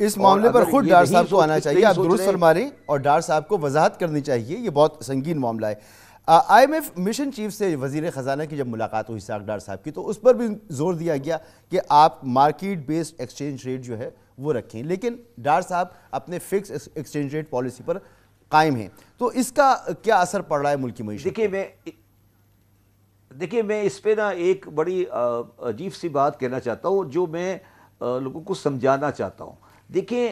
اس معاملے پر خود ڈار صاحب کو آنا چاہیے، آپ درست فرما رہے ہیں، اور ڈار صاحب کو وضاحت کرنی چاہیے، یہ بہت سنگین معاملہ ہے۔ I M F mission chief سے وزیر خزانہ کی جب ملاقات ہوئی اسحاق ڈار صاحب کی، تو اس پر بھی زور دیا گیا کہ آپ مارکیٹ بیسڈ ایکسچینج ریٹ جو ہے وہ رکھیں، لیکن ڈار صاحب اپنے فکس ایکسچینج ریٹ پالیسی پر قائم ہیں، تو اس کا کیا اثر پڑ رہا ہے ملکی معیشت؟ دیکھیے میں اس پہ نا ایک بڑی عجیب سی بات کہنا چاہتا ہوں جو میں لوگوں کو سمجھانا چاہتا ہوں۔ دیکھیں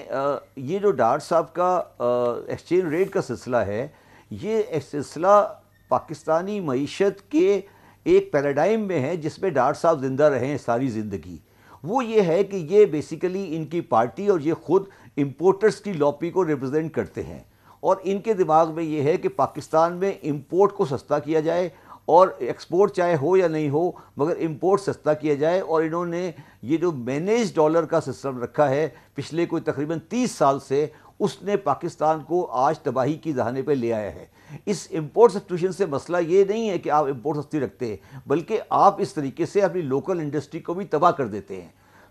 یہ جو ڈار صاحب کا ایکسچینج ریٹ کا سلسلہ ہے، یہ سلسلہ پاکستانی معیشت کے ایک پیراڈائم میں ہے جس میں ڈار صاحب زندہ رہے ہیں ساری زندگی۔ وہ یہ ہے کہ یہ بیسیکلی ان کی پارٹی اور یہ خود امپورٹرز کی لابی کو ریپرزینٹ کرتے ہیں، اور ان کے دماغ میں یہ ہے کہ پاکستان میں امپورٹ کو سستا کیا جائے اور ایکسپورٹ چاہے ہو یا نہیں ہو مگر امپورٹ سستا کیا جائے، اور انہوں نے یہ جو مینیج ڈالر کا سسٹم رکھا ہے پچھلے کوئی تقریباً 30 سال سے، اس نے پاکستان کو آج تباہی کی دہانے پہ لے آیا ہے۔ اس امپورٹ سبسٹیوشن سے مسئلہ یہ نہیں ہے کہ آپ امپورٹ سستی رکھتے ہیں، بلکہ آپ اس طریقے سے اپنی لوکل انڈسٹری کو بھی تباہ کر دیتے ہیں۔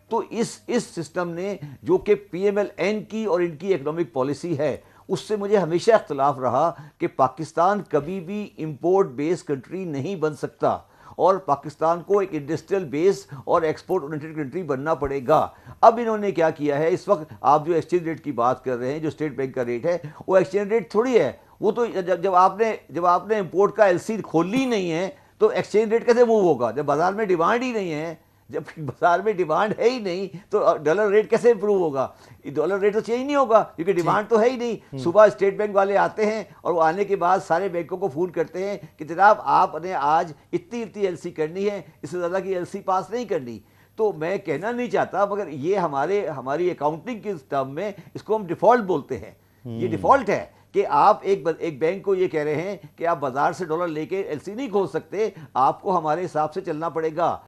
تو اس سسٹم نے جو کہ پی ایم ایل این کی اور ان کی اکنامک پالیسی ہے، اس سے مجھے ہمیشہ اختلاف رہا کہ پاکستان کبھی بھی امپورٹ بیس کنٹری نہیں بن سکتا، اور پاکستان کو ایک انڈسٹریل بیس اور ایکسپورٹ اورینٹڈ کنٹری بننا پڑے گا۔ اب انہوں نے کیا کیا ہے، اس وقت آپ جو ایکسچینج ریٹ کی بات کر رہے ہیں، جو اسٹیٹ بینک کا ریٹ ہے، وہ ایکسچینج ریٹ تھوڑی ہے، وہ تو جب آپ نے امپورٹ کا ایل سی کھولی ہی نہیں ہے تو ایکسچینج ریٹ کیسے موو ہوگا؟ جب بازار میں ڈیمانڈ ہی نہیں ہے، جب بازار میں ڈیمانڈ ہے ہی نہیں تو ڈالر ریٹ کیسے امپروو ہوگا؟ ڈالر ریٹ تو چینج نہیں ہوگا کیونکہ ڈیمانڈ تو ہے ہی نہیں۔ صبح اسٹیٹ بینک والے آتے ہیں اور وہ آنے کے بعد سارے بینکوں کو فون کرتے ہیں کہ جناب آپ نے آج اتنی ایل سی کرنی ہے، اس سے زیادہ کی ایل سی پاس نہیں کرنی۔ تو میں کہنا نہیں چاہتا مگر یہ ہماری اکاؤنٹنگ کے ٹرم میں اس کو ہم ڈیفالٹ بولتے ہیں۔ یہ ڈیفالٹ ہے کہ آپ ایک بینک کو یہ کہہ رہے ہیں کہ آپ بازار سے ڈالر لے کے ایل سی نہیں کھول سکتے، آپ کو ہمارے حساب سے چلنا پڑے گا۔